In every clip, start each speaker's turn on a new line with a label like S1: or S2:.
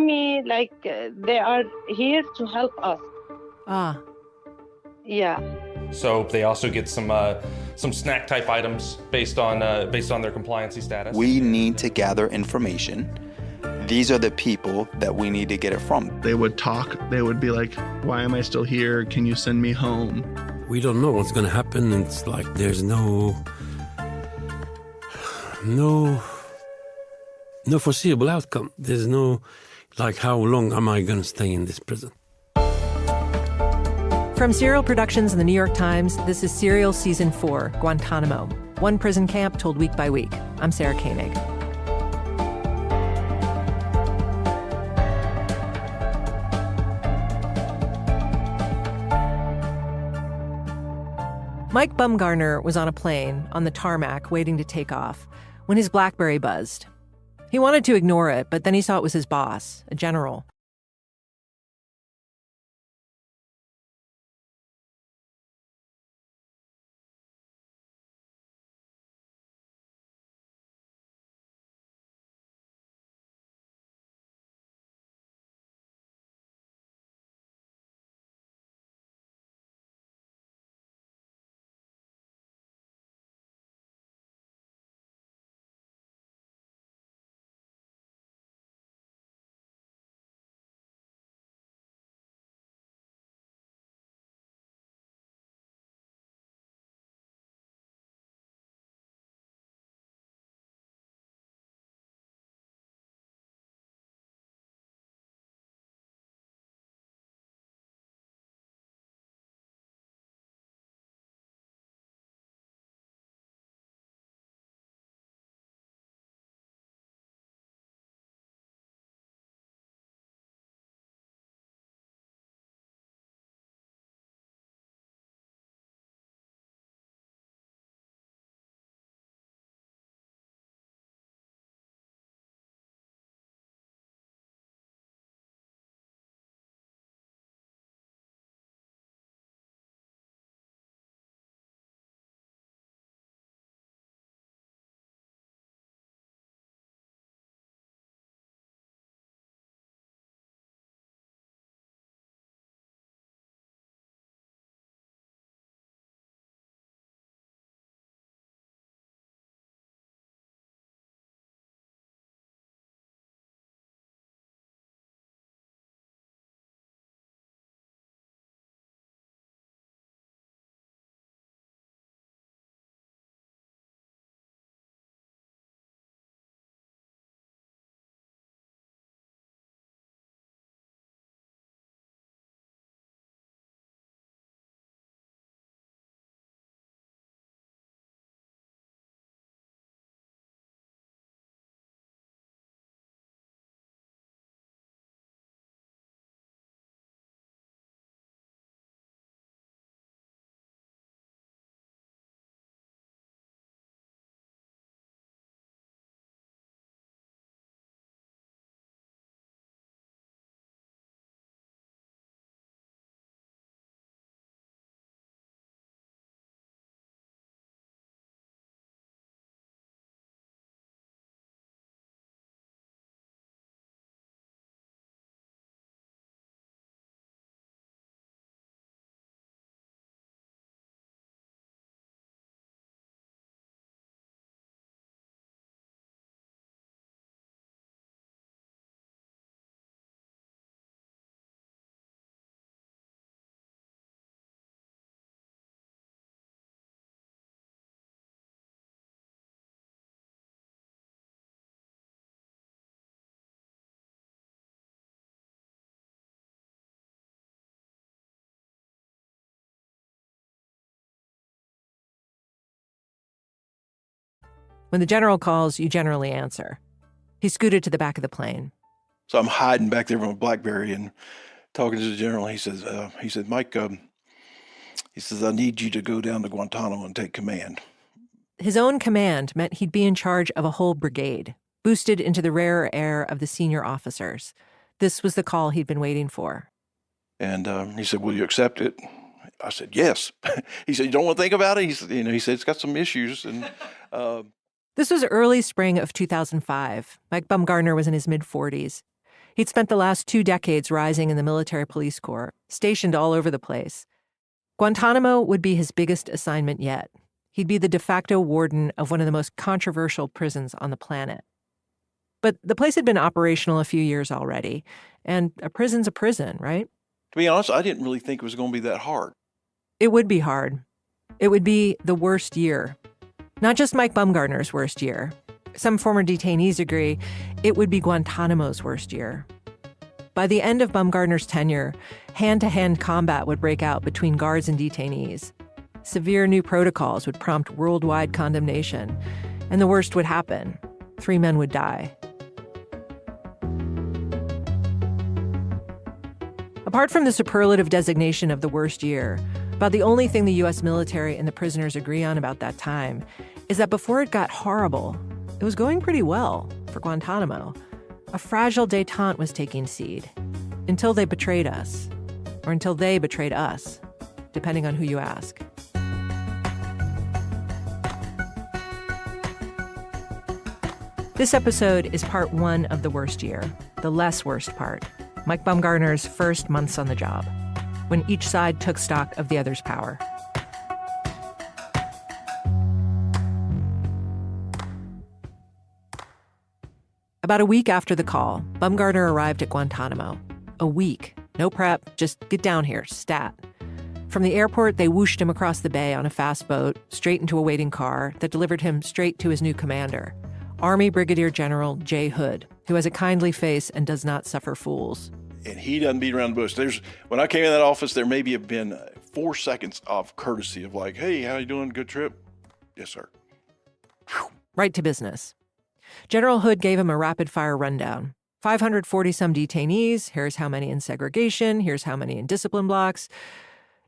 S1: me like they are here to help us.
S2: Ah.
S1: Yeah.
S3: So they also get some snack type items based on their compliancy status.
S4: We need to gather information. These are the people that we need to get it from.
S5: They would talk. They would be like, why am I still here? Can you send me home?
S6: We don't know what's going to happen. It's like there's no foreseeable outcome. There's no, like, how long am I going to stay in this prison?
S2: From Serial Productions and the New York Times, this is Serial Season 4, Guantanamo. One prison camp told week by week. I'm Sarah Koenig. Mike Bumgarner was on a plane on the tarmac waiting to take off when his BlackBerry buzzed. He wanted to ignore it, but then he saw it was his boss, a general. When the general calls, you generally answer. He scooted to the back of the plane.
S4: So I'm hiding back there from a BlackBerry and talking to the general. He says, Mike, he says, I need you to go down to Guantanamo and take command.
S2: His own command meant he'd be in charge of a whole brigade, boosted into the rarer air of the senior officers. This was the call he'd been waiting for.
S4: And he said, will you accept it? I said, yes. He said, you don't want to think about it? He said, it's got some issues. And
S2: This was early spring of 2005. Mike Bumgarner was in his mid-40s. He'd spent the last 2 decades rising in the military police corps, stationed all over the place. Guantanamo would be his biggest assignment yet. He'd be the de facto warden of one of the most controversial prisons on the planet. But the place had been operational a few years already, and a prison's a prison, right?
S4: To be honest, I didn't really think it was going to be that hard.
S2: It would be hard. It would be the worst year. Not just Mike Bumgarner's worst year. Some former detainees agree it would be Guantanamo's worst year. By the end of Bumgarner's tenure, hand-to-hand combat would break out between guards and detainees. Severe new protocols would prompt worldwide condemnation, and the worst would happen. 3 men would die. Apart from the superlative designation of the worst year, about the only thing the U.S. military and the prisoners agree on about that time is that before it got horrible, it was going pretty well for Guantanamo. A fragile détente was taking seed until they betrayed us, or until they betrayed us, depending on who you ask. This episode is part 1 of the worst year, the less worst part, Mike Bumgarner's first months on the job, when each side took stock of the other's power. About a week after the call, Bumgarner arrived at Guantanamo. A week. No prep, just get down here, stat. From the airport, they whooshed him across the bay on a fast boat, straight into a waiting car that delivered him straight to his new commander, Army Brigadier General Jay Hood, who has a kindly face and does not suffer fools.
S4: And he doesn't beat around the bush. When I came in that office, there maybe have been 4 seconds of courtesy of like, hey, how you doing? Good trip? Yes, sir. Whew.
S2: Right to business. General Hood gave him a rapid-fire rundown. 540-some detainees, here's how many in segregation, here's how many in discipline blocks.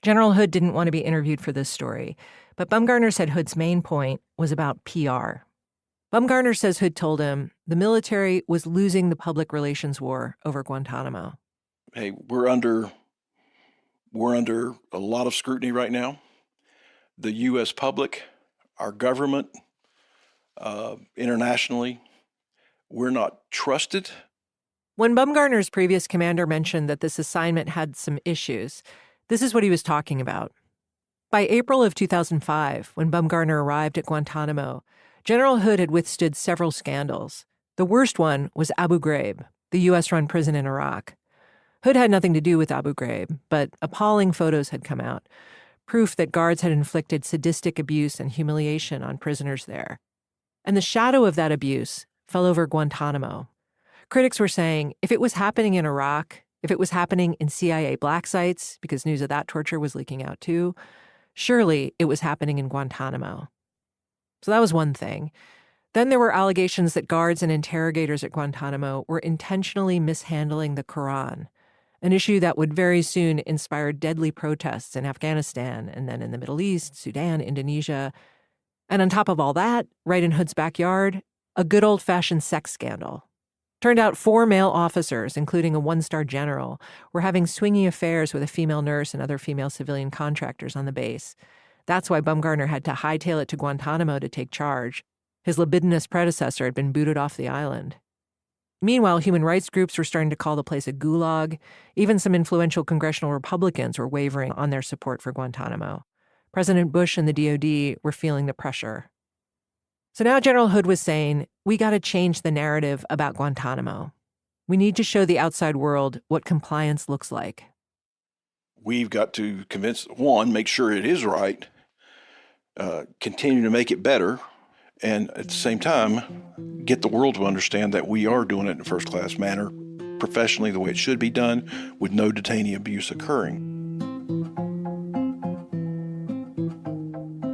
S2: General Hood didn't want to be interviewed for this story, but Bumgarner said Hood's main point was about PR. Bumgarner says Hood told him the military was losing the public relations war over Guantanamo.
S4: Hey, we're under a lot of scrutiny right now. The U.S. public, our government, internationally, we're not trusted.
S2: When Bumgarner's previous commander mentioned that this assignment had some issues, this is what he was talking about. By April of 2005, when Bumgarner arrived at Guantanamo, General Hood had withstood several scandals. The worst one was Abu Ghraib, the U.S.-run prison in Iraq. Hood had nothing to do with Abu Ghraib, but appalling photos had come out, proof that guards had inflicted sadistic abuse and humiliation on prisoners there. And the shadow of that abuse fell over Guantanamo. Critics were saying if it was happening in Iraq, if it was happening in CIA black sites, because news of that torture was leaking out too, surely it was happening in Guantanamo. So that was one thing. Then there were allegations that guards and interrogators at Guantanamo were intentionally mishandling the Quran, an issue that would very soon inspire deadly protests in Afghanistan and then in the Middle East, Sudan, Indonesia. And on top of all that, right in Hood's backyard, a good old-fashioned sex scandal. Turned out 4 male officers, including a 1-star general, were having swingy affairs with a female nurse and other female civilian contractors on the base. That's why Bumgarner had to hightail it to Guantanamo to take charge. His libidinous predecessor had been booted off the island. Meanwhile, human rights groups were starting to call the place a gulag. Even some influential congressional Republicans were wavering on their support for Guantanamo. President Bush and the DOD were feeling the pressure. So now General Hood was saying, we got to change the narrative about Guantanamo. We need to show the outside world what compliance looks like.
S4: We've got to make sure it is right, continue to make it better, and at the same time, get the world to understand that we are doing it in a first-class manner, professionally the way it should be done, with no detainee abuse occurring.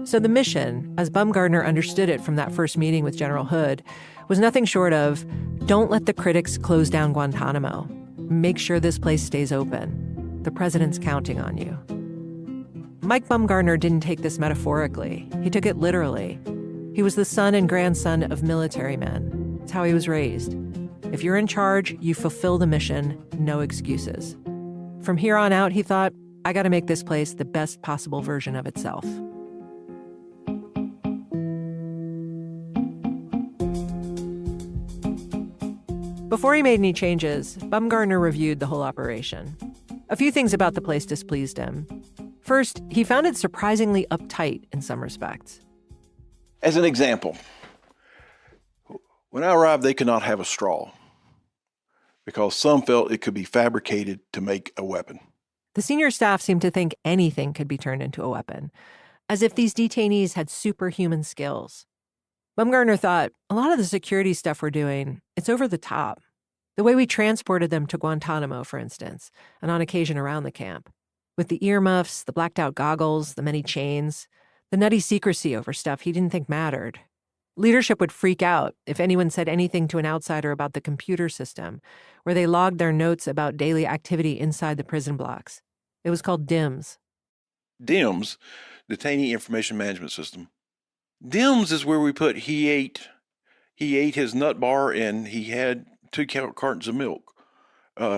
S2: So the mission, as Bumgarner understood it from that first meeting with General Hood, was nothing short of, don't let the critics close down Guantanamo. Make sure this place stays open. The president's counting on you. Mike Bumgarner didn't take this metaphorically. He took it literally. He was the son and grandson of military men. It's how he was raised. If you're in charge, you fulfill the mission, no excuses. From here on out, he thought, I got to make this place the best possible version of itself. Before he made any changes, Bumgarner reviewed the whole operation. A few things about the place displeased him. First, he found it surprisingly uptight in some respects.
S4: As an example, when I arrived, they could not have a straw because some felt it could be fabricated to make a weapon.
S2: The senior staff seemed to think anything could be turned into a weapon, as if these detainees had superhuman skills. Bumgarner thought, a lot of the security stuff we're doing, it's over the top. The way we transported them to Guantanamo, for instance, and on occasion around the camp. With the earmuffs, the blacked-out goggles, the many chains, the nutty secrecy over stuff he didn't think mattered. Leadership would freak out if anyone said anything to an outsider about the computer system, where they logged their notes about daily activity inside the prison blocks. It was called DIMS.
S4: DIMS, Detainee Information Management System. DIMS is where we put he ate his nut bar and he had 2 cartons of milk.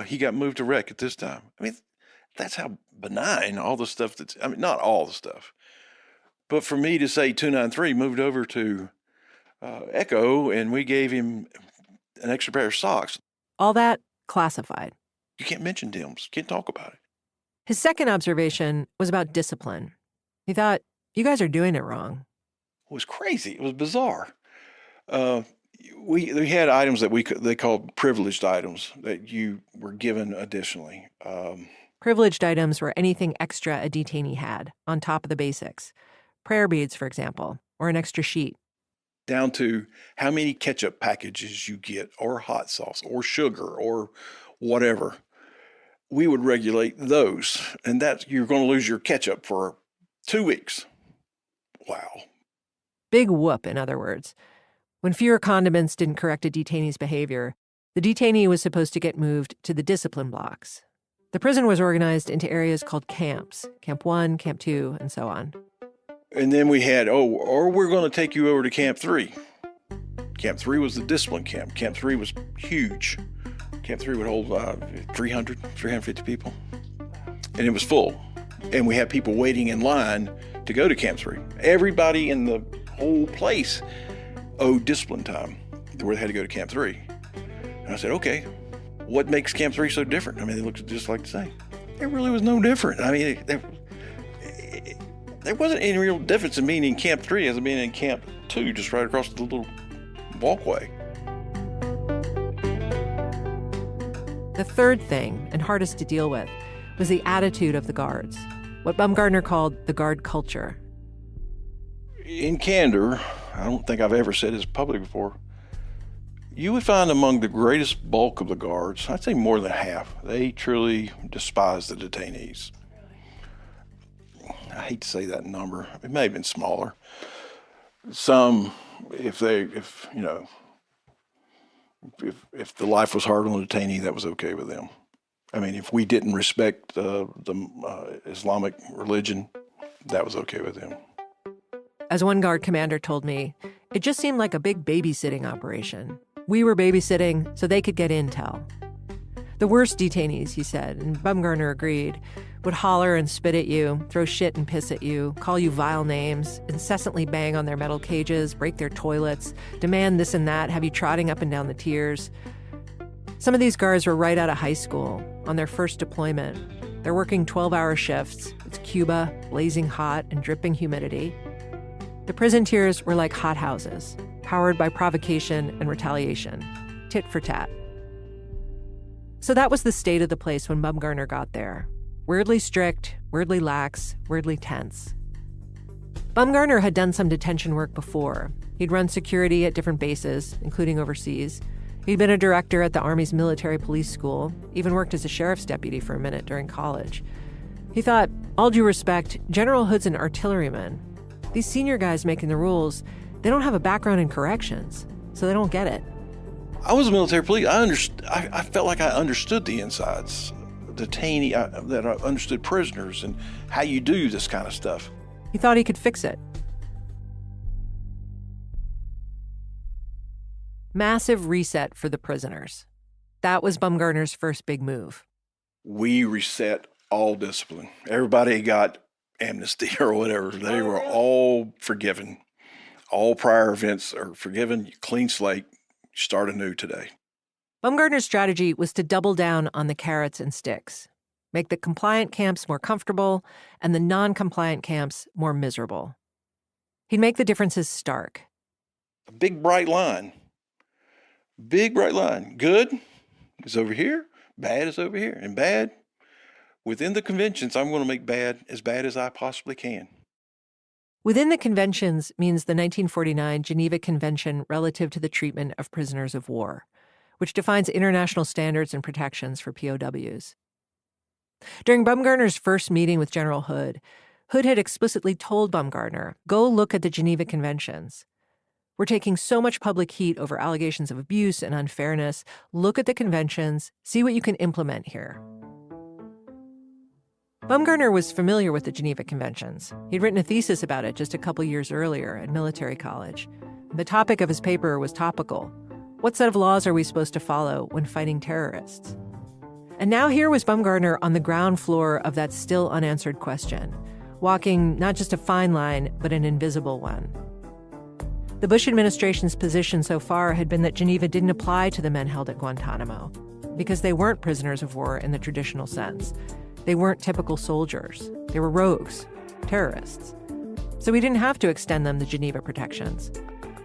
S4: He got moved to rec at this time. I mean, that's how benign all the stuff not all the stuff. But for me to say 293 moved over to Echo and we gave him an extra pair of socks.
S2: All that classified.
S4: You can't mention DIMS. Can't talk about it.
S2: His second observation was about discipline. He thought, you guys are doing it wrong.
S4: It was crazy. It was bizarre. We had items that they called privileged items that you were given additionally.
S2: Privileged items were anything extra a detainee had, on top of the basics. Prayer beads, for example, or an extra sheet.
S4: Down to how many ketchup packages you get, or hot sauce, or sugar, or whatever. We would regulate those, and you're going to lose your ketchup for 2 weeks. Wow.
S2: Big whoop, in other words. When fewer condiments didn't correct a detainee's behavior, the detainee was supposed to get moved to the discipline blocks. The prison was organized into areas called camps, Camp 1, Camp 2, and so on.
S4: And then we had, or we're going to take you over to Camp 3. Camp 3 was the discipline camp. Camp 3 was huge. Camp 3 would hold 350 people. And it was full. And we had people waiting in line to go to Camp 3. Everybody in the whole place owed discipline time to where they had to go to Camp 3. And I said, okay, what makes Camp 3 so different? I mean, it looks just like the same. There really was no different. I mean, there wasn't any real difference in being in Camp 3 as in being in Camp 2, just right across the little walkway.
S2: The third thing, and hardest to deal with, was the attitude of the guards, what Bumgarner called the guard culture.
S4: In candor, I don't think I've ever said this publicly before, you would find among the greatest bulk of the guards, I'd say more than half, they truly despise the detainees. I hate to say that number. It may have been smaller. Some, if the life was hard on a detainee, that was okay with them. I mean, if we didn't respect the Islamic religion, that was okay with them.
S2: As one guard commander told me, it just seemed like a big babysitting operation. We were babysitting so they could get intel. The worst detainees, he said, and Bumgarner agreed, would holler and spit at you, throw shit and piss at you, call you vile names, incessantly bang on their metal cages, break their toilets, demand this and that, have you trotting up and down the tiers. Some of these guards were right out of high school, on their first deployment. They're working 12-hour shifts. It's Cuba, blazing hot and dripping humidity. The prison tiers were like hothouses, powered by provocation and retaliation, tit for tat. So that was the state of the place when Bumgarner got there. Weirdly strict, weirdly lax, weirdly tense. Bumgarner had done some detention work before. He'd run security at different bases, including overseas. He'd been a director at the Army's military police school, even worked as a sheriff's deputy for a minute during college. He thought, all due respect, General Hood's an artilleryman. These senior guys making the rules, they don't have a background in corrections, so they don't get it.
S4: I was a military police. I felt like I understood the insides, detainee, that I understood prisoners and how you do this kind of stuff.
S2: He thought he could fix it. Massive reset for the prisoners. That was Bumgarner's first big move.
S4: We reset all discipline. Everybody got amnesty or whatever. They were all forgiven. All prior events are forgiven. Clean slate. Start anew today.
S2: Bumgarner's strategy was to double down on the carrots and sticks, make the compliant camps more comfortable and the non-compliant camps more miserable. He'd make the differences stark.
S4: A big bright line. Big bright line. Good is over here, bad is over here. And bad, within the conventions, I'm going to make bad as I possibly can.
S2: Within the conventions means the 1949 Geneva Convention relative to the treatment of prisoners of war, which defines international standards and protections for POWs. During Bumgarner's first meeting with General Hood, Hood had explicitly told Bumgarner, go look at the Geneva Conventions. We're taking so much public heat over allegations of abuse and unfairness. Look at the conventions, see what you can implement here. Bumgarner was familiar with the Geneva Conventions. He'd written a thesis about it just a couple years earlier at military college. The topic of his paper was topical. What set of laws are we supposed to follow when fighting terrorists? And now here was Bumgarner on the ground floor of that still unanswered question, walking not just a fine line, but an invisible one. The Bush administration's position so far had been that Geneva didn't apply to the men held at Guantanamo because they weren't prisoners of war in the traditional sense. They weren't typical soldiers. They were rogues, terrorists. So we didn't have to extend them the Geneva protections,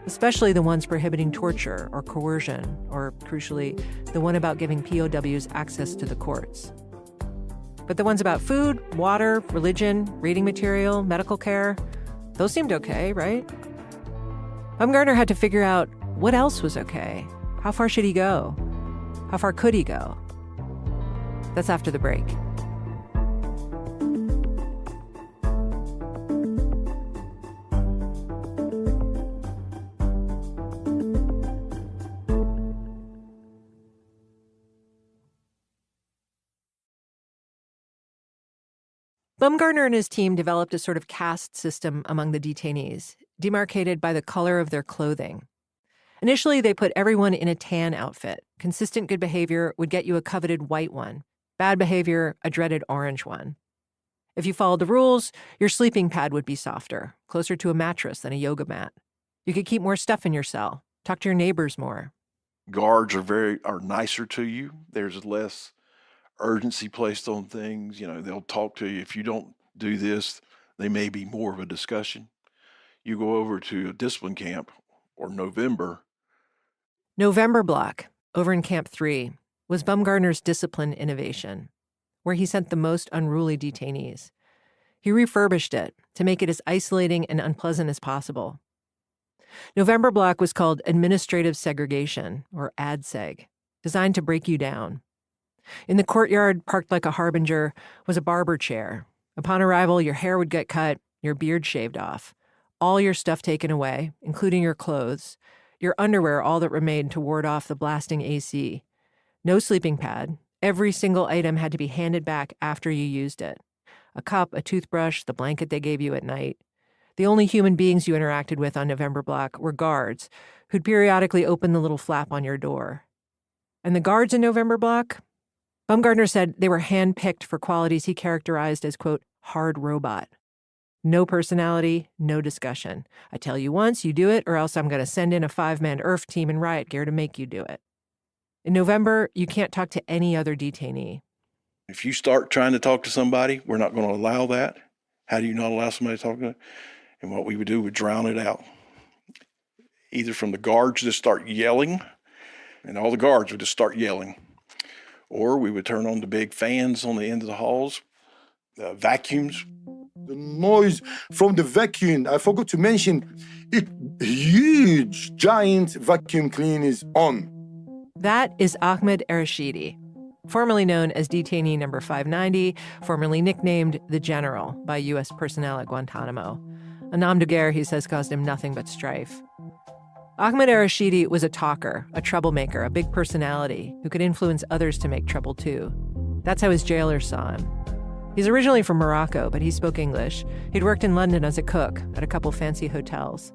S2: especially the ones prohibiting torture or coercion, or, crucially, the one about giving POWs access to the courts. But the ones about food, water, religion, reading material, medical care, those seemed okay, right? Bumgarner had to figure out what else was okay. How far should he go? How far could he go? That's after the break. Bumgarner and his team developed a sort of caste system among the detainees, demarcated by the color of their clothing. Initially, they put everyone in a tan outfit. Consistent good behavior would get you a coveted white one. Bad behavior, a dreaded orange one. If you followed the rules, your sleeping pad would be softer, closer to a mattress than a yoga mat. You could keep more stuff in your cell, talk to your neighbors more.
S4: Guards are nicer to you. There's less urgency placed on things. They'll talk to you. If you don't do this, they may be more of a discussion. You go over to a discipline camp or November
S2: Block, over in Camp 3, was Bumgarner's discipline innovation, where he sent the most unruly detainees. He refurbished it to make it as isolating and unpleasant as possible. November Block was called administrative segregation, or ADSEG, designed to break you down. In the courtyard, parked like a harbinger, was a barber chair. Upon arrival, your hair would get cut, your beard shaved off, all your stuff taken away, including your clothes, your underwear all that remained to ward off the blasting AC. No sleeping pad. Every single item had to be handed back after you used it. A cup, a toothbrush, the blanket they gave you at night. The only human beings you interacted with on November Block were guards, who'd periodically open the little flap on your door. And the guards in November Block? Bumgarner said they were hand-picked for qualities he characterized as, quote, hard robot. No personality, no discussion. I tell you once, you do it, or else I'm going to send in a 5-man IRF team in riot gear to make you do it. In November, you can't talk to any other detainee.
S4: If you start trying to talk to somebody, we're not going to allow that. How do you not allow somebody to talk to them? And what we would do would drown it out. Either from the guards just start yelling, and all the guards would just start yelling. Or we would turn on the big fans on the end of the halls, vacuums.
S7: The noise from the vacuum, I forgot to mention, it huge, giant vacuum cleaner is on.
S2: That is Ahmed Arashidi, formerly known as detainee number 590, formerly nicknamed the General by U.S. personnel at Guantanamo. A nom de guerre, he says, caused him nothing but strife. Ahmed Arashidi was a talker, a troublemaker, a big personality who could influence others to make trouble too. That's how his jailers saw him. He's originally from Morocco, but he spoke English. He'd worked in London as a cook at a couple fancy hotels.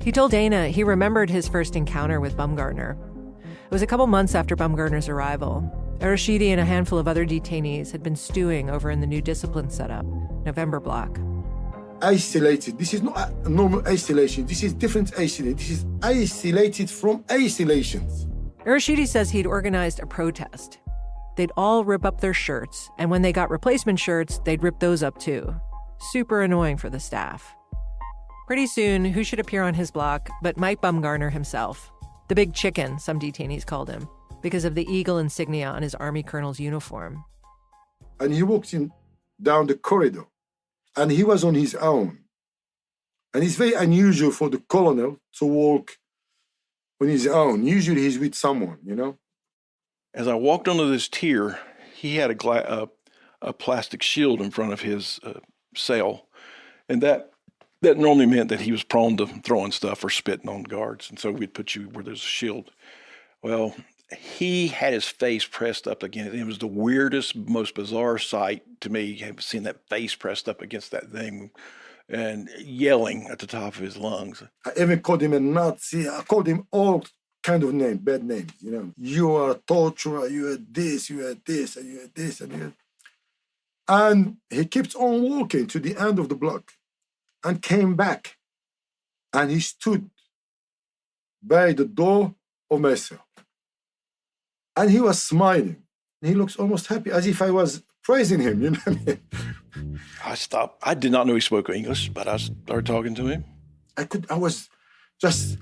S2: He told Dana he remembered his first encounter with Bumgarner. It was a couple months after Bumgarner's arrival. Arashidi and a handful of other detainees had been stewing over in the new discipline setup, November Block.
S7: Isolated. This is not normal isolation. This is different isolation. This is isolated from isolations.
S2: Arashidi says he'd organized a protest. They'd all rip up their shirts, and when they got replacement shirts, they'd rip those up too. Super annoying for the staff. Pretty soon, who should appear on his block but Mike Bumgarner himself? The big chicken, some detainees called him, because of the eagle insignia on his Army colonel's uniform.
S7: And he walked in down the corridor, and he was on his own. And it's very unusual for the colonel to walk on his own. Usually he's with someone, you know?
S4: As I walked onto this tier, he had a plastic shield in front of his cell, and that normally meant that he was prone to throwing stuff or spitting on guards, and so we'd put you where there's a shield. Well, he had his face pressed up against it. It was the weirdest, most bizarre sight to me, seeing that face pressed up against that thing and yelling at the top of his lungs.
S7: I even called him a Nazi. I called him all kind of names, bad names, you know. You are a torturer, you are this, you are this, and you are this, and you are... And he kept on walking to the end of the block and came back. And he stood by the door of my cell. And he was smiling. He looks almost happy, as if I was praising him, you know what I mean?
S4: I stopped. I did not know he spoke English, but I started talking to him.
S7: I was just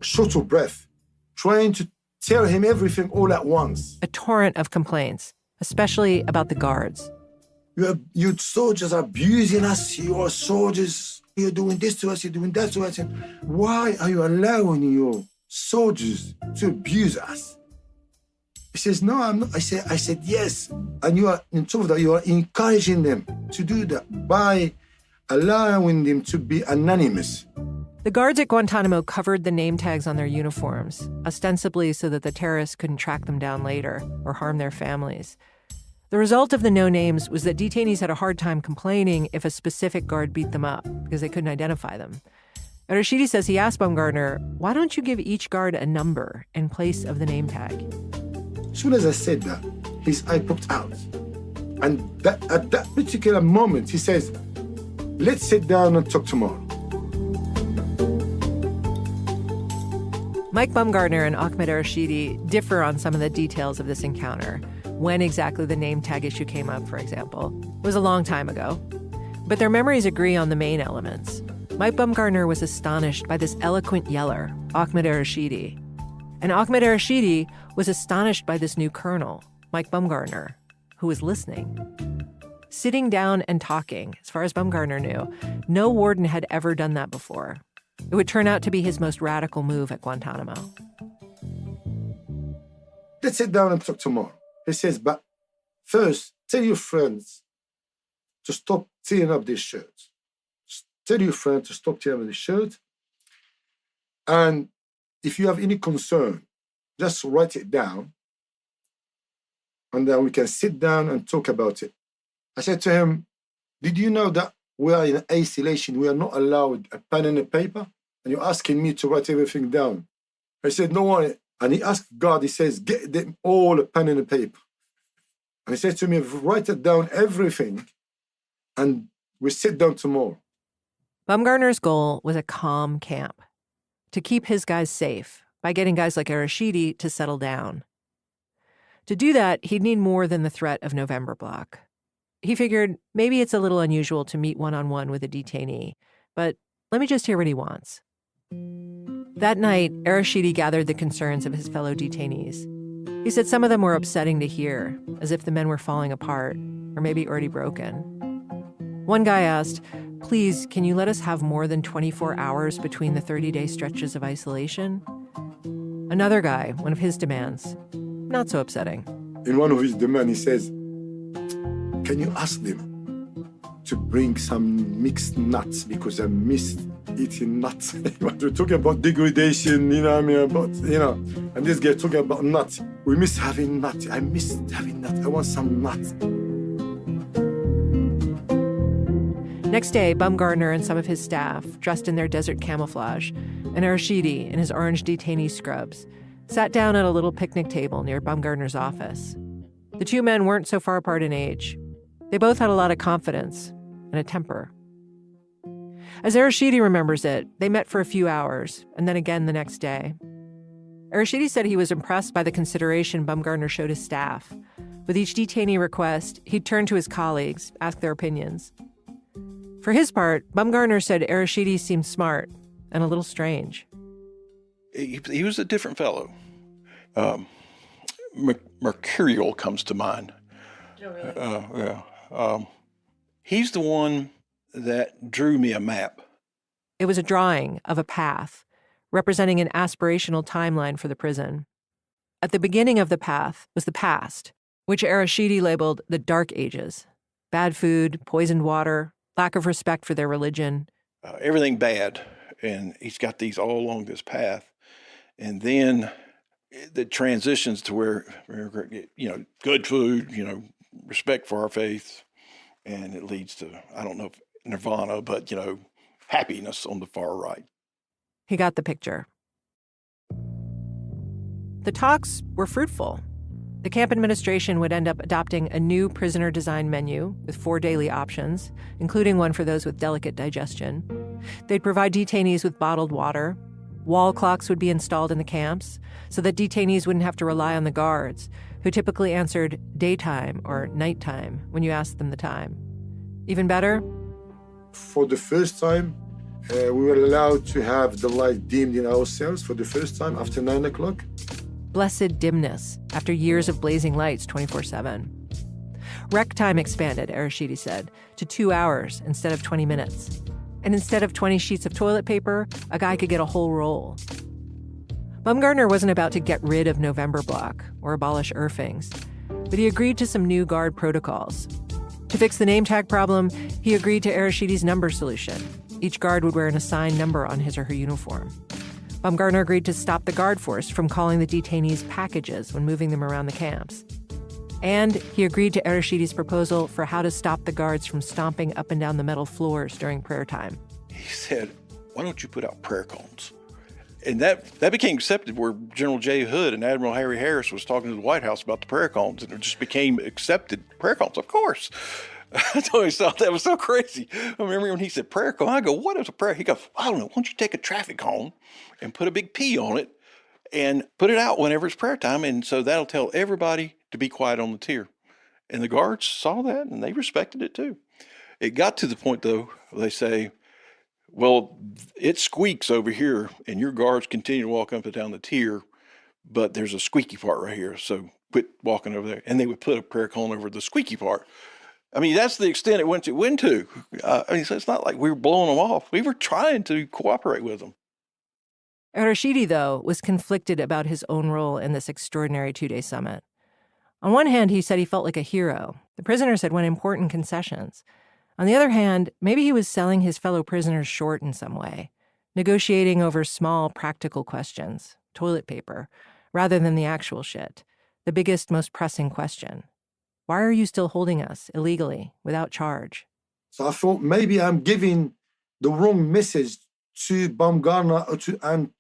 S7: short of breath, trying to tell him everything all at once.
S2: A torrent of complaints, especially about the guards.
S7: You soldiers are abusing us. You are soldiers. You're doing this to us. You're doing that to us. And why are you allowing your soldiers to abuse us? He says, no, I'm not. I said, yes. And you are, in top of that, you are encouraging them to do that by allowing them to be anonymous.
S2: The guards at Guantanamo covered the name tags on their uniforms, ostensibly so that the terrorists couldn't track them down later or harm their families. The result of the no names was that detainees had a hard time complaining if a specific guard beat them up because they couldn't identify them. Arashidi says he asked Bumgarner, why don't you give each guard a number in place of the name tag?
S7: As soon as I said that, his eye popped out. And at that particular moment, he says, let's sit down and talk tomorrow.
S2: Mike Bumgarner and Ahmed Arashidi differ on some of the details of this encounter. When exactly the name tag issue came up, for example, it was a long time ago. But their memories agree on the main elements. Mike Bumgarner was astonished by this eloquent yeller, Ahmed Arashidi. And Ahmed Arashidi was astonished by this new colonel, Mike Bumgarner, who was listening. Sitting down and talking, as far as Bumgarner knew, no warden had ever done that before. It would turn out to be his most radical move at Guantanamo.
S7: Let's sit down and talk tomorrow. He says, but first, tell your friends to stop tearing up this shirt. Tell your friend to stop tearing up this shirt. And if you have any concern, just write it down. And then we can sit down and talk about it. I said to him, did you know that we are in isolation? We are not allowed a pen and a paper? And you're asking me to write everything down. I said, no worry. And he asked God, he says, get them all a pen and a paper. And he said to me, write it down, everything, and we sit down tomorrow.
S2: Bumgarner's goal was a calm camp, to keep his guys safe by getting guys like Arashidi to settle down. To do that, he'd need more than the threat of November block. He figured maybe it's a little unusual to meet one-on-one with a detainee, but let me just hear what he wants. That night, Arashidi gathered the concerns of his fellow detainees. He said some of them were upsetting to hear, as if the men were falling apart, or maybe already broken. One guy asked, please, can you let us have more than 24 hours between the 30-day stretches of isolation? Another guy, one of his demands, not so upsetting.
S7: In one of his demands, he says, can you ask them to bring some mixed nuts, because I missed eating nuts. We're talking about degradation, you know what I mean, about, you know, and this guy talking about nuts. We miss having nuts. I miss having nuts. I want some nuts.
S2: Next day, Bumgarner and some of his staff, dressed in their desert camouflage, and Arashidi in his orange detainee scrubs, sat down at a little picnic table near Bumgarner's office. The two men weren't so far apart in age. They both had a lot of confidence and a temper. As Arashidi remembers it, they met for a few hours, and then again the next day. Arashidi said he was impressed by the consideration Bumgarner showed his staff. With each detainee request, he'd turn to his colleagues, ask their opinions. For his part, Bumgarner said Arashidi seemed smart and a little strange.
S4: He was a different fellow. Mercurial comes to mind. He's the one that drew me a map.
S2: It was a drawing of a path, representing an aspirational timeline for the prison. At the beginning of the path was the past, which Arashidi labeled the Dark Ages. Bad food, poisoned water, lack of respect for their religion.
S4: Everything bad. And he's got these all along this path. And then the transitions to where, good food, respect for our faith. And it leads to, I don't know if nirvana, but, happiness on the far right.
S2: He got the picture. The talks were fruitful. The camp administration would end up adopting a new prisoner design menu with 4 daily options, including one for those with delicate digestion. They'd provide detainees with bottled water. Wall clocks would be installed in the camps so that detainees wouldn't have to rely on the guards, who typically answered daytime or nighttime when you asked them the time. Even better?
S7: For the first time, we were allowed to have the light dimmed in our cells for the first time after 9 o'clock.
S2: Blessed dimness after years of blazing lights 24/7. Rec time expanded, Arashidi said, to 2 hours instead of 20 minutes. And instead of 20 sheets of toilet paper, a guy could get a whole roll. Bumgarner wasn't about to get rid of November Block or abolish Irving's, but he agreed to some new guard protocols. To fix the name tag problem, he agreed to Arashidi's number solution. Each guard would wear an assigned number on his or her uniform. Bumgarner agreed to stop the guard force from calling the detainees packages when moving them around the camps. And he agreed to Arashidi's proposal for how to stop the guards from stomping up and down the metal floors during prayer time.
S4: He said, why don't you put out prayer cones? And that became accepted where General J. Hood and Admiral Harry Harris was talking to the White House about the prayer cones, and it just became accepted. Prayer cones, of course. I always thought that was so crazy. I remember when he said prayer cone, I go, what is a prayer? He goes, I don't know. Why don't you take a traffic cone and put a big P on it and put it out whenever it's prayer time, and so that'll tell everybody to be quiet on the tier. And the guards saw that, and they respected it too. It got to the point, though, they say, well, it squeaks over here, and your guards continue to walk up and down the tier, but there's a squeaky part right here, so quit walking over there. And they would put a prayer cone over the squeaky part. I mean, that's the extent it went to. So it's not like we were blowing them off. We were trying to cooperate with them.
S2: Arashidi, though, was conflicted about his own role in this extraordinary 2-day summit. On one hand, he said he felt like a hero. The prisoners had won important concessions. On the other hand, maybe he was selling his fellow prisoners short in some way, negotiating over small, practical questions, toilet paper, rather than the actual shit, the biggest, most pressing question. Why are you still holding us illegally, without charge?
S7: So I thought maybe I'm giving the wrong message to Bumgarner and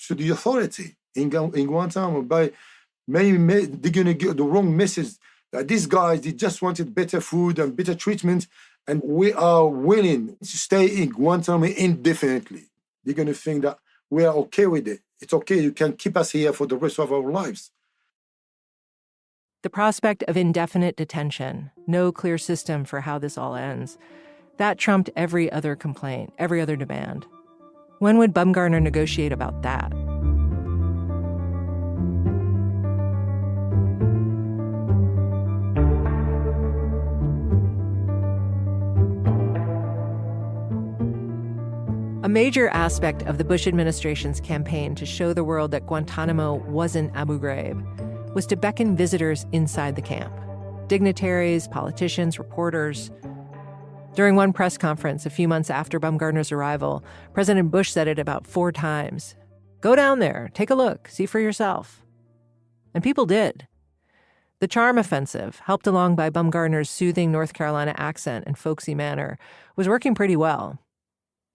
S7: to the authority in Guantanamo by maybe they're going to give the wrong message that these guys, they just wanted better food and better treatment, and we are willing to stay in Guantanamo indefinitely. They're going to think that we are okay with it. It's okay, you can keep us here for the rest of our lives.
S2: The prospect of indefinite detention, no clear system for how this all ends, that trumped every other complaint, every other demand. When would Bumgarner negotiate about that? A major aspect of the Bush administration's campaign to show the world that Guantanamo wasn't Abu Ghraib was to beckon visitors inside the camp. Dignitaries, politicians, reporters. During one press conference a few months after Bumgarner's arrival, President Bush said it about 4 times. Go down there, take a look, see for yourself. And people did. The charm offensive, helped along by Bumgarner's soothing North Carolina accent and folksy manner, was working pretty well.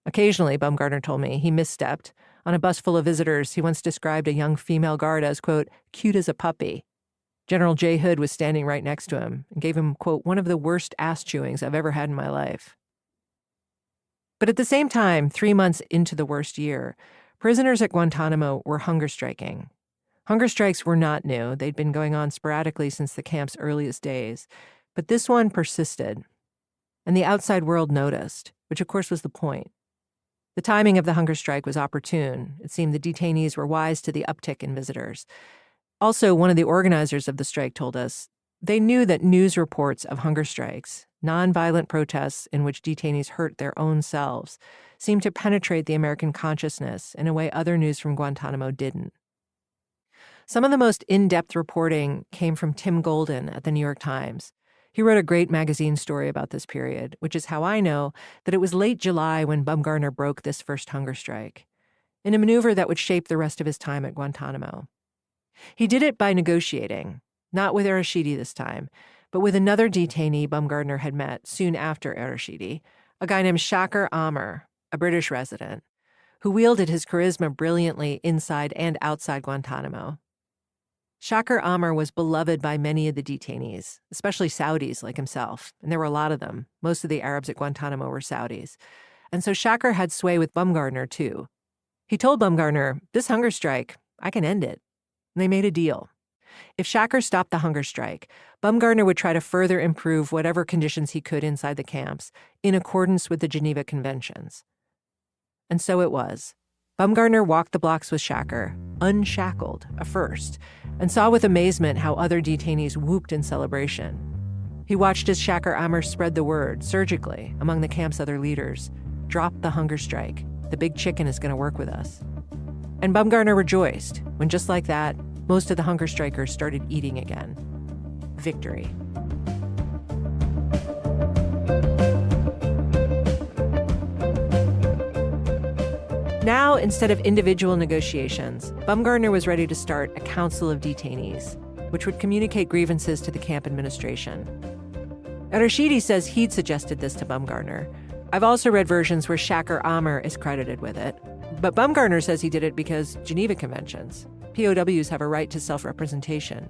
S2: Occasionally, Bumgarner told me, he misstepped. On a bus full of visitors, he once described a young female guard as, quote, cute as a puppy. General J. Hood was standing right next to him and gave him, quote, one of the worst ass chewings I've ever had in my life. But at the same time, 3 months into the worst year, prisoners at Guantanamo were hunger striking. Hunger strikes were not new. They'd been going on sporadically since the camp's earliest days. But this one persisted. And the outside world noticed, which of course was the point. The timing of the hunger strike was opportune. It seemed the detainees were wise to the uptick in visitors. Also, one of the organizers of the strike told us they knew that news reports of hunger strikes, nonviolent protests in which detainees hurt their own selves, seemed to penetrate the American consciousness in a way other news from Guantanamo didn't. Some of the most in-depth reporting came from Tim Golden at the New York Times. He wrote a great magazine story about this period, which is how I know that it was late July when Bumgarner broke this first hunger strike, in a maneuver that would shape the rest of his time at Guantanamo. He did it by negotiating, not with Arashidi this time, but with another detainee Bumgarner had met soon after Arashidi, a guy named Shaker Amr, a British resident, who wielded his charisma brilliantly inside and outside Guantanamo. Shaker Amr was beloved by many of the detainees, especially Saudis like himself, and there were a lot of them. Most of the Arabs at Guantanamo were Saudis. And so Shaker had sway with Bumgarner, too. He told Bumgarner, "This hunger strike, I can end it." And they made a deal. If Shaker stopped the hunger strike, Bumgarner would try to further improve whatever conditions he could inside the camps, in accordance with the Geneva Conventions. And so it was. Bumgarner walked the blocks with Shaker, unshackled, a first, and saw with amazement how other detainees whooped in celebration. He watched as Shaker Amr spread the word, surgically, among the camp's other leaders. Drop the hunger strike. The big chicken is going to work with us. And Bumgarner rejoiced when, just like that, most of the hunger strikers started eating again. Victory. Now, instead of individual negotiations, Bumgarner was ready to start a council of detainees, which would communicate grievances to the camp administration. Arashidi says he'd suggested this to Bumgarner. I've also read versions where Shaker Amr is credited with it. But Bumgarner says he did it because Geneva Conventions. POWs have a right to self-representation.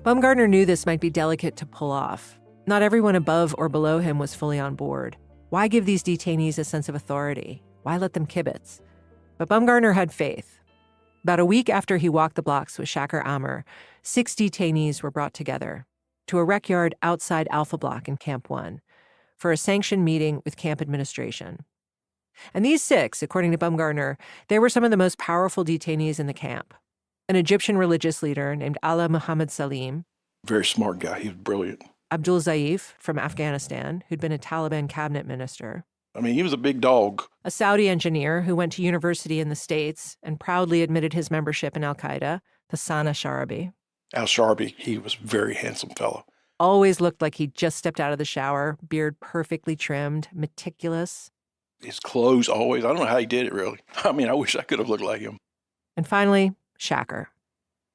S2: Bumgarner knew this might be delicate to pull off. Not everyone above or below him was fully on board. Why give these detainees a sense of authority? Why let them kibitz? But Bumgarner had faith. About a week after he walked the blocks with Shaker Amr, 6 detainees were brought together to a rec yard outside Alpha Block in Camp 1 for a sanctioned meeting with camp administration. And these 6, according to Bumgarner, they were some of the most powerful detainees in the camp. An Egyptian religious leader named Allah Muhammad Salim.
S4: Very smart guy. He was brilliant.
S2: Abdul Zaif from Afghanistan, who'd been a Taliban cabinet minister.
S4: I mean, he was a big dog.
S2: A Saudi engineer who went to university in the States and proudly admitted his membership in al-Qaeda, Hassan al-Sharabi.
S4: Al-Sharabi, he was a very handsome fellow.
S2: Always looked like he'd just stepped out of the shower, beard perfectly trimmed, meticulous.
S4: His clothes always, I don't know how he did it really. I mean, I wish I could have looked like him.
S2: And finally, Shaker.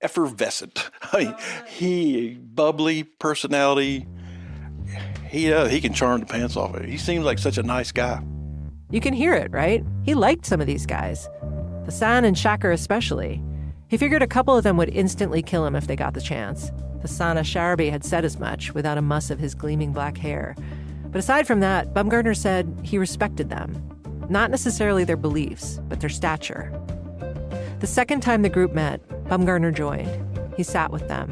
S4: Effervescent. I mean, he, bubbly personality. He can charm the pants off of it. He seems like such a nice guy.
S2: You can hear it, right? He liked some of these guys. Hassan and Shaker especially. He figured a couple of them would instantly kill him if they got the chance. Hassan al-Sharabi had said as much without a muss of his gleaming black hair. But aside from that, Bumgarner said he respected them. Not necessarily their beliefs, but their stature. The second time the group met, Bumgarner joined. He sat with them.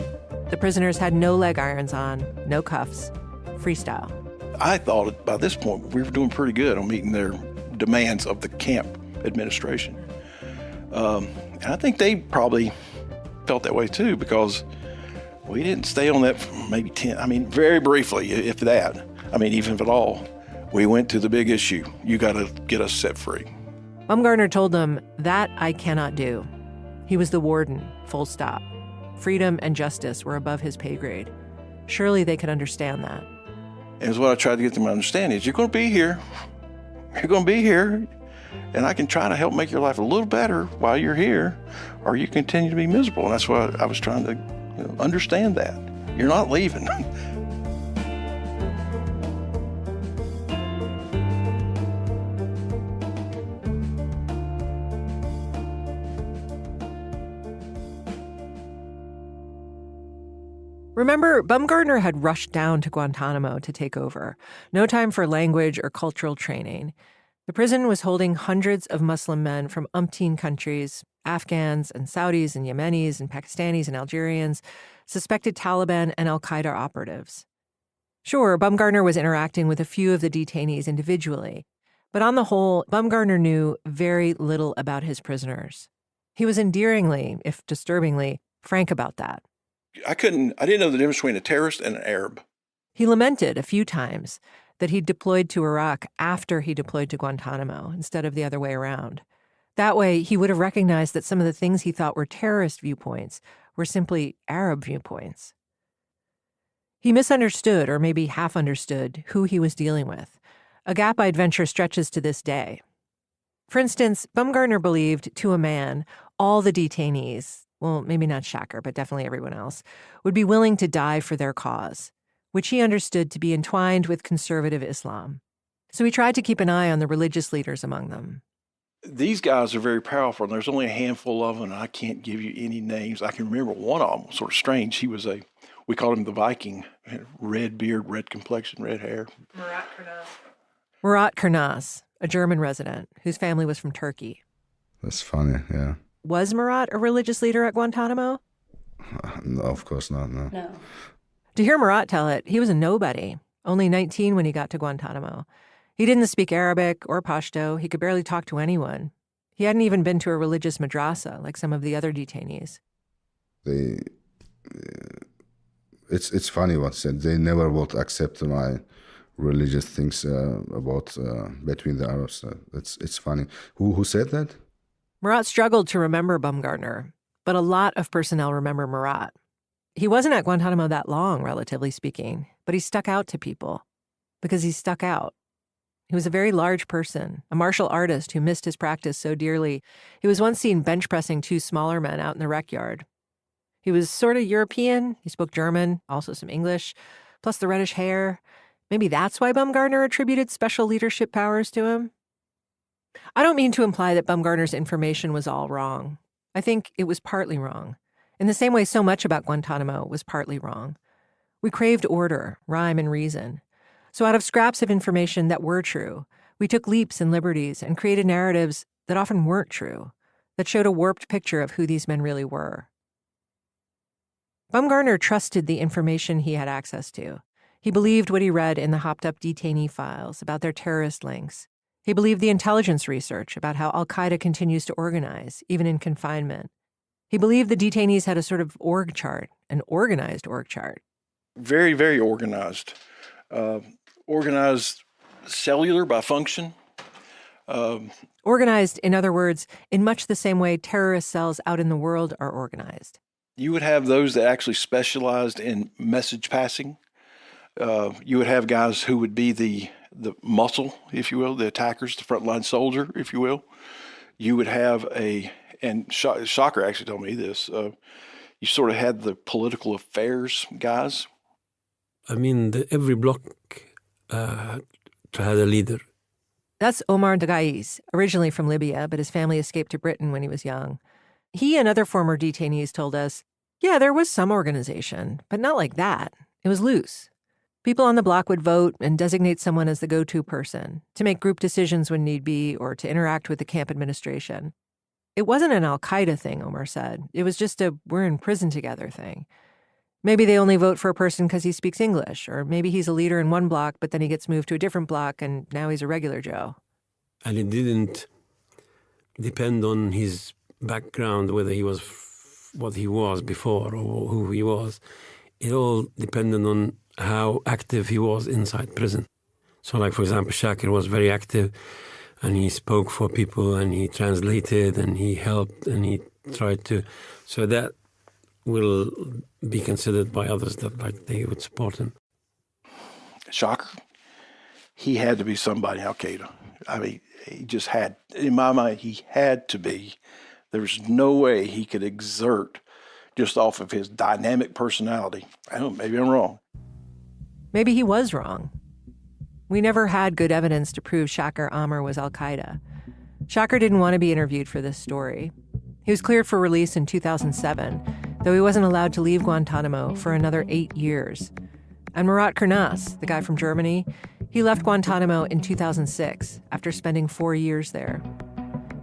S2: The prisoners had no leg irons on, no cuffs. Freestyle.
S4: I thought by this point we were doing pretty good on meeting their demands of the camp administration. And I think they probably felt that way too, because we didn't stay on that for maybe 10, I mean, very briefly, if that. I mean, even if at all. We went to the big issue. You got to get us set free.
S2: Bumgarner told them, that I cannot do. He was the warden, full stop. Freedom and justice were above his pay grade. Surely they could understand that.
S4: And it's what I tried to get them to understand is you're going to be here. You're going to be here. And I can try to help make your life a little better while you're here, or you continue to be miserable. And that's what I was trying to understand that. You're not leaving.
S2: Remember, Bumgarner had rushed down to Guantanamo to take over. No time for language or cultural training. The prison was holding hundreds of Muslim men from umpteen countries, Afghans and Saudis and Yemenis and Pakistanis and Algerians, suspected Taliban and al-Qaeda operatives. Sure, Bumgarner was interacting with a few of the detainees individually, but on the whole, Bumgarner knew very little about his prisoners. He was endearingly, if disturbingly, frank about that.
S4: I didn't know the difference between a terrorist and an Arab.
S2: He lamented a few times that he deployed to Iraq after he deployed to Guantanamo instead of the other way around. That way, he would have recognized that some of the things he thought were terrorist viewpoints were simply Arab viewpoints. He misunderstood, or maybe half understood, who he was dealing with. A gap I'd venture stretches to this day. For instance, Bumgarner believed, to a man, all the detainees, well, maybe not Shaker, but definitely everyone else, would be willing to die for their cause, which he understood to be entwined with conservative Islam. So he tried to keep an eye on the religious leaders among them.
S4: These guys are very powerful, and there's only a handful of them, and I can't give you any names. I can remember one of them was sort of strange. We called him the Viking, red beard, red complexion, red hair.
S2: Murat Kurnaz, a German resident whose family was from Turkey.
S8: That's funny, yeah.
S2: Was Murat a religious leader at Guantanamo?
S8: No, of course not, no.
S2: To hear Murat tell it, he was a nobody, only 19 when he got to Guantanamo. He didn't speak Arabic or Pashto. He could barely talk to anyone. He hadn't even been to a religious madrasa like some of the other detainees.
S8: It's funny what said. They never would accept my religious things about between the Arabs. It's funny. Who said that?
S2: Murat struggled to remember Bumgarner, but a lot of personnel remember Murat. He wasn't at Guantanamo that long, relatively speaking, but he stuck out to people because he stuck out. He was a very large person, a martial artist who missed his practice so dearly. He was once seen bench pressing two smaller men out in the rec yard. He was sort of European. He spoke German, also some English, plus the reddish hair. Maybe that's why Bumgarner attributed special leadership powers to him. I don't mean to imply that Bumgarner's information was all wrong. I think it was partly wrong, in the same way so much about Guantanamo was partly wrong. We craved order, rhyme, and reason. So out of scraps of information that were true, we took leaps and liberties and created narratives that often weren't true, that showed a warped picture of who these men really were. Bumgarner trusted the information he had access to. He believed what he read in the hopped-up detainee files about their terrorist links. He believed the intelligence research about how al-Qaeda continues to organize, even in confinement. He believed the detainees had a sort of org chart, an organized org chart.
S4: Very, very organized. Organized cellular by function.
S2: Organized, in other words, in much the same way terrorist cells out in the world are organized.
S4: You would have those that actually specialized in message passing. You would have guys who would be the muscle, if you will, the attackers, the frontline soldier, if you will. You would have and Shocker actually told me this, you sort of had the political affairs guys.
S6: I mean, every block had a leader.
S2: That's Omar Dagais, originally from Libya, but his family escaped to Britain when he was young. He and other former detainees told us, yeah, there was some organization, but not like that. It was loose. People on the block would vote and designate someone as the go-to person, to make group decisions when need be, or to interact with the camp administration. It wasn't an al-Qaeda thing, Omar said. It was just a we're in prison together thing. Maybe they only vote for a person because he speaks English, or maybe he's a leader in one block, but then he gets moved to a different block, and now he's a regular Joe.
S6: And it didn't depend on his background, whether he was what he was before or who he was. It all depended on how active he was inside prison. So like, for example, Shakir was very active, and he spoke for people, and he translated, and he helped, and he tried to. So that will be considered by others that like they would support him.
S4: Shocker, he had to be somebody Al-Qaeda. I mean, he just had, in my mind, he had to be. There was no way he could exert just off of his dynamic personality. I don't know, maybe I'm wrong.
S2: Maybe he was wrong. We never had good evidence to prove Shakir Amr was al-Qaeda. Shakir didn't want to be interviewed for this story. He was cleared for release in 2007, though he wasn't allowed to leave Guantanamo for another 8 years. And Murat Kurnaz, the guy from Germany, he left Guantanamo in 2006 after spending 4 years there.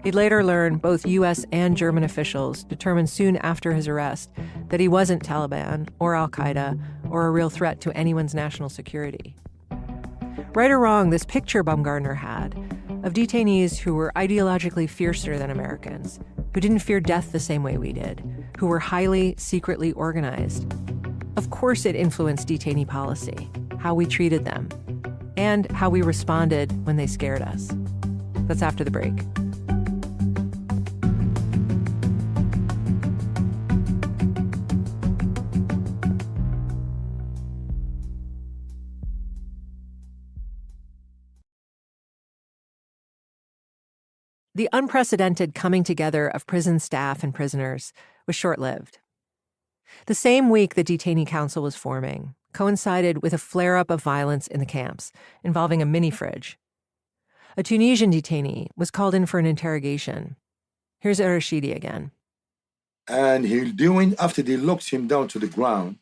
S2: He'd later learn both U.S. and German officials determined soon after his arrest that he wasn't Taliban or al-Qaeda or a real threat to anyone's national security. Right or wrong, this picture Baumgartner had of detainees who were ideologically fiercer than Americans, who didn't fear death the same way we did, who were highly secretly organized. Of course it influenced detainee policy, how we treated them, and how we responded when they scared us. That's after the break. The unprecedented coming together of prison staff and prisoners was short-lived. The same week the Detainee Council was forming coincided with a flare-up of violence in the camps involving a mini-fridge. A Tunisian detainee was called in for an interrogation. Here's Rashidi again.
S7: And after they locked him down to the ground,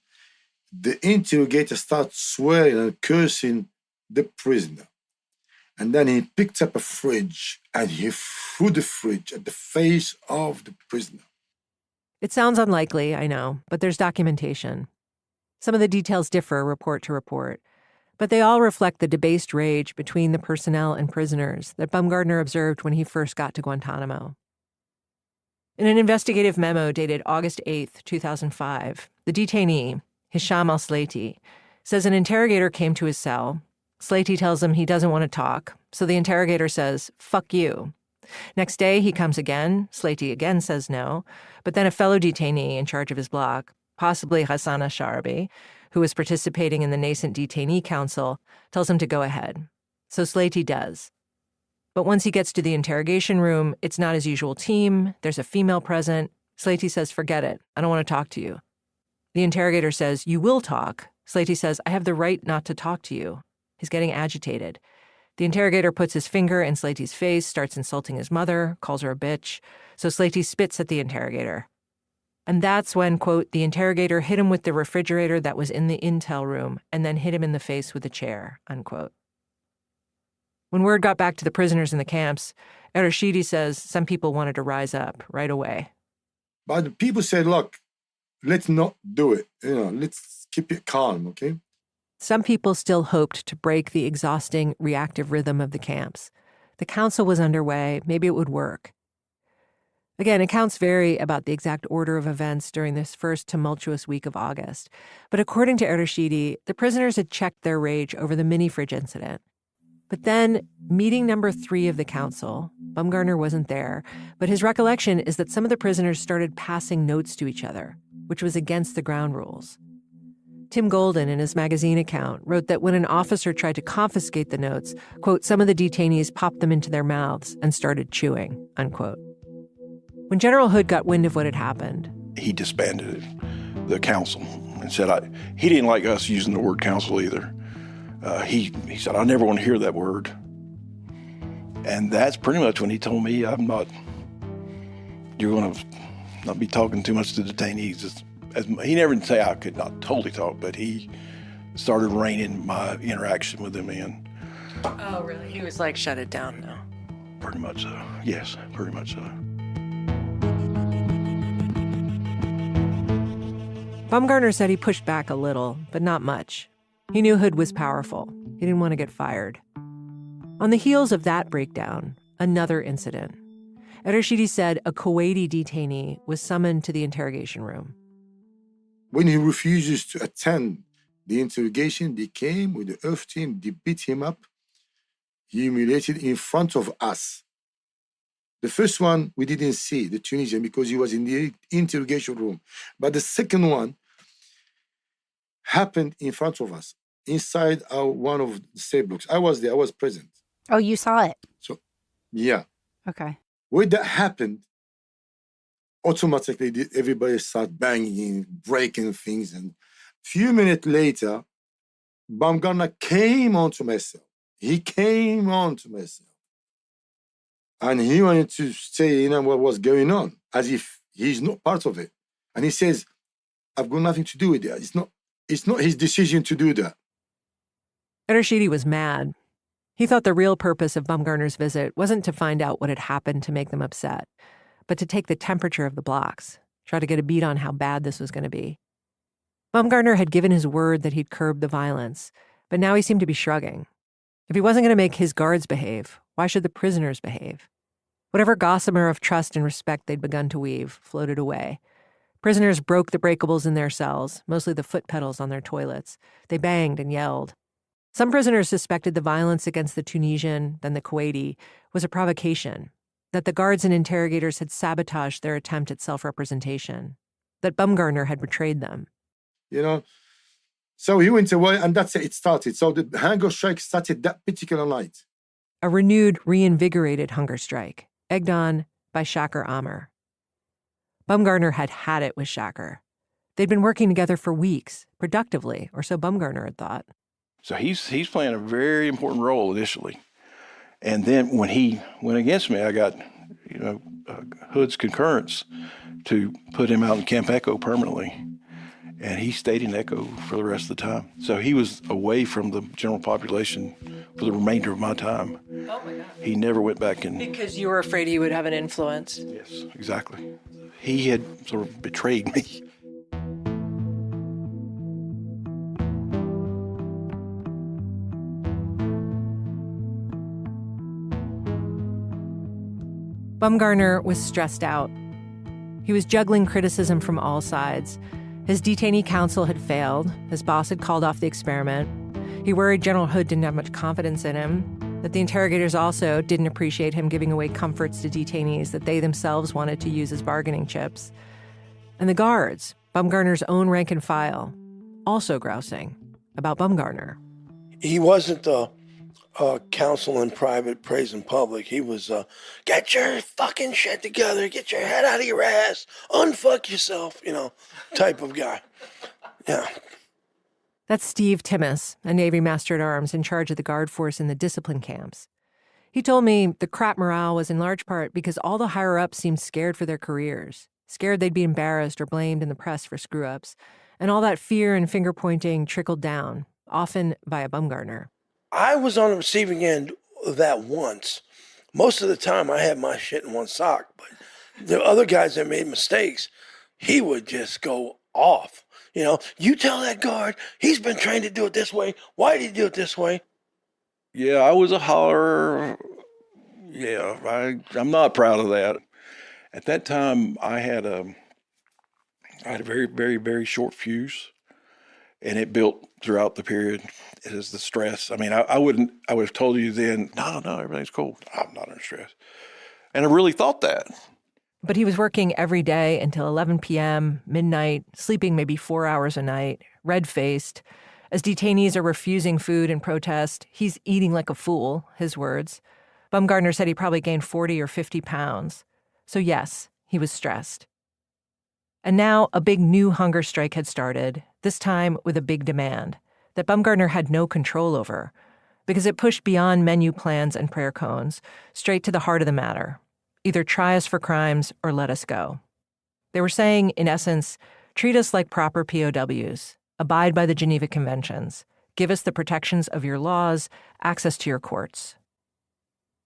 S7: the interrogator started swearing and cursing the prisoner. And then he picked up a fridge and he threw the fridge at the face of the prisoner.
S2: It sounds unlikely, I know, but there's documentation. Some of the details differ report to report, but they all reflect the debased rage between the personnel and prisoners that Baumgartner observed when he first got to Guantanamo. In an investigative memo dated August 8, 2005, the detainee, Hisham al-Slaiti, says an interrogator came to his cell. Slaiti tells him he doesn't want to talk, so the interrogator says, "Fuck you." Next day, he comes again. Slaiti again says no, but then a fellow detainee in charge of his block, possibly Hassan al-Sharabi, who was participating in the nascent detainee council, tells him to go ahead. So Slaiti does. But once he gets to the interrogation room, it's not his usual team. There's a female present. Slaiti says, "Forget it. I don't want to talk to you." The interrogator says, "You will talk." Slaiti says, "I have the right not to talk to you." He's getting agitated. The interrogator puts his finger in Slaiti's face, starts insulting his mother, calls her a bitch. So Slaiti spits at the interrogator. And that's when, quote, the interrogator hit him with the refrigerator that was in the intel room and then hit him in the face with a chair, unquote. When word got back to the prisoners in the camps, Rashidi says some people wanted to rise up right away.
S7: But the people said, look, let's not do it. Let's keep it calm, okay?
S2: Some people still hoped to break the exhausting, reactive rhythm of the camps. The council was underway. Maybe it would work. Again, accounts vary about the exact order of events during this first tumultuous week of August. But according to Rashidi, the prisoners had checked their rage over the mini-fridge incident. But then, meeting number 3 of the council, Baumgartner wasn't there, but his recollection is that some of the prisoners started passing notes to each other, which was against the ground rules. Tim Golden, in his magazine account, wrote that when an officer tried to confiscate the notes, quote, some of the detainees popped them into their mouths and started chewing, unquote. When General Hood got wind of what had happened,
S4: he disbanded the council and said he didn't like us using the word council either. He said, I never want to hear that word. And that's pretty much when he told me, you're going to not be talking too much to detainees. He never did say I could not totally talk, but he started reining my interaction with them in.
S2: Oh, really? He was like, shut it down now.
S4: Pretty much so. Yes, pretty much so.
S2: Baumgartner said he pushed back a little, but not much. He knew Hood was powerful. He didn't want to get fired. On the heels of that breakdown, another incident. Rashidi said a Kuwaiti detainee was summoned to the interrogation room.
S7: When he refuses to attend the interrogation, they came with the earth team, they beat him up, humiliated in front of us. The first one we didn't see, the Tunisian, because he was in the interrogation room. But the second one happened in front of us, inside one of the cell blocks. I was there, I was present.
S9: Oh, you saw it?
S7: So, yeah.
S9: Okay.
S7: When that happened, automatically everybody started banging, breaking things. And a few minutes later, Baumgartner came onto my cell. He came onto my cell. And he wanted to say, what was going on, as if he's not part of it. And he says, I've got nothing to do with that. It's not his decision to do that.
S2: Rashidi was mad. He thought the real purpose of Bumgarner's visit wasn't to find out what had happened to make them upset, but to take the temperature of the blocks, try to get a beat on how bad this was going to be. Bumgarner had given his word that he'd curb the violence, but now he seemed to be shrugging. If he wasn't going to make his guards behave, why should the prisoners behave? Whatever gossamer of trust and respect they'd begun to weave floated away. Prisoners broke the breakables in their cells, mostly the foot pedals on their toilets. They banged and yelled. Some prisoners suspected the violence against the Tunisian, then the Kuwaiti, was a provocation, that the guards and interrogators had sabotaged their attempt at self-representation, that Bumgarner had betrayed them.
S7: You know, so he went away, and that's it started. So the hunger strike started that particular night.
S2: A renewed, reinvigorated hunger strike, egged on by Shaker Amr. Bumgarner had had it with Shaker. They'd been working together for weeks, productively, or so Bumgarner had thought.
S4: So he's playing a very important role initially. And then when he went against me, I got, Hood's concurrence to put him out in Camp Echo permanently. And he stayed in Echo for the rest of the time. So he was away from the general population for the remainder of my time.
S2: Oh my God.
S4: He never went back in.
S2: Because you were afraid he would have an influence.
S4: Yes, exactly. He had sort of betrayed me.
S2: Bumgarner was stressed out. He was juggling criticism from all sides. His detainee counsel had failed. His boss had called off the experiment. He worried General Hood didn't have much confidence in him, that the interrogators also didn't appreciate him giving away comforts to detainees that they themselves wanted to use as bargaining chips. And the guards, Bumgarner's own rank and file, also grousing about Bumgarner.
S9: He wasn't the counsel in private, praise in public. He was, get your fucking shit together, get your head out of your ass, unfuck yourself, type of guy. Yeah.
S2: That's Steve Timmis, a Navy Master-at-Arms in charge of the guard force in the discipline camps. He told me the crap morale was in large part because all the higher-ups seemed scared for their careers, scared they'd be embarrassed or blamed in the press for screw-ups, and all that fear and finger-pointing trickled down, often via Bumgarner.
S9: I was on the receiving end of that once. Most of the time I had my shit in one sock, but the other guys that made mistakes, he would just go off. You tell that guard, he's been trained to do it this way. Why did he do it this way?
S4: Yeah, I was a hollerer. Yeah, I'm not proud of that. At that time, I had a very, very, very short fuse, and it built throughout the period as the stress. I mean, I would have told you then, no, everything's cool. I'm not under stress. And I really thought that.
S2: But he was working every day until 11 p.m., midnight, sleeping maybe 4 hours a night, red-faced. As detainees are refusing food in protest, he's eating like a fool, his words. Bumgarner said he probably gained 40 or 50 pounds. So yes, he was stressed. And now a big new hunger strike had started, this time with a big demand that Bumgarner had no control over, because it pushed beyond menu plans and prayer cones, straight to the heart of the matter. Either try us for crimes or let us go. They were saying, in essence, treat us like proper POWs, abide by the Geneva Conventions, give us the protections of your laws, access to your courts.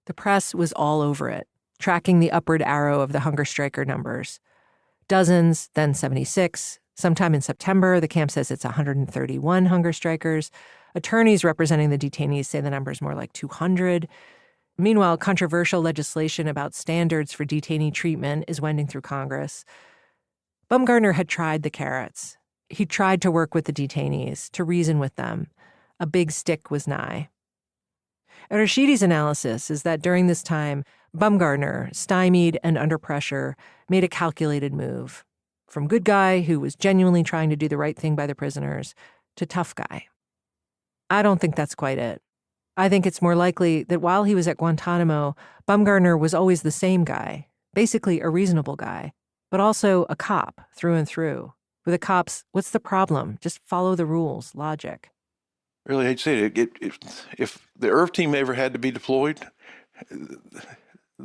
S2: The press was all over it, tracking the upward arrow of the hunger striker numbers. Dozens, then 76. Sometime in September, the camp says it's 131 hunger strikers. Attorneys representing the detainees say the number's more like 200. Meanwhile, controversial legislation about standards for detainee treatment is wending through Congress. Bumgarner had tried the carrots. He tried to work with the detainees, to reason with them. A big stick was nigh. Rashidi's analysis is that during this time, Bumgarner, stymied and under pressure, made a calculated move. From good guy who was genuinely trying to do the right thing by the prisoners, to tough guy. I don't think that's quite it. I think it's more likely that while he was at Guantanamo, Bumgarner was always the same guy, basically a reasonable guy, but also a cop through and through. With the cops, what's the problem? Just follow the rules, logic.
S4: Really hate to say it. If the IRF team ever had to be deployed,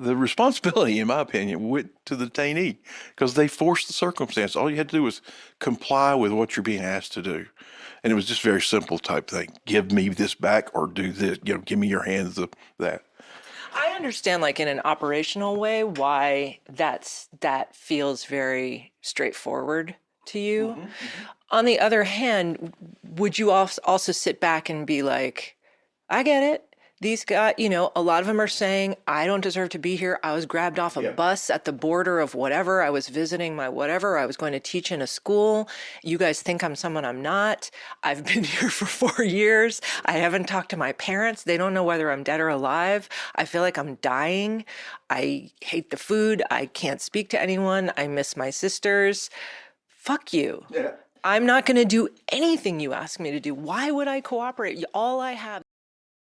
S4: The responsibility, in my opinion, went to the detainee because they forced the circumstance. All you had to do was comply with what you're being asked to do. And it was just very simple type thing. Give me this back or do this, give me your hands of that.
S2: I understand, like in an operational way, why that feels very straightforward to you. On the other hand, would you also sit back and be like, I get it. These guys, a lot of them are saying, I don't deserve to be here. I was grabbed off a bus at the border of whatever. I was visiting my whatever. I was going to teach in a school. You guys think I'm someone I'm not. I've been here for 4 years. I haven't talked to my parents. They don't know whether I'm dead or alive. I feel like I'm dying. I hate the food. I can't speak to anyone. I miss my sisters. Fuck you. Yeah. I'm not going to do anything you ask me to do. Why would I cooperate? All I have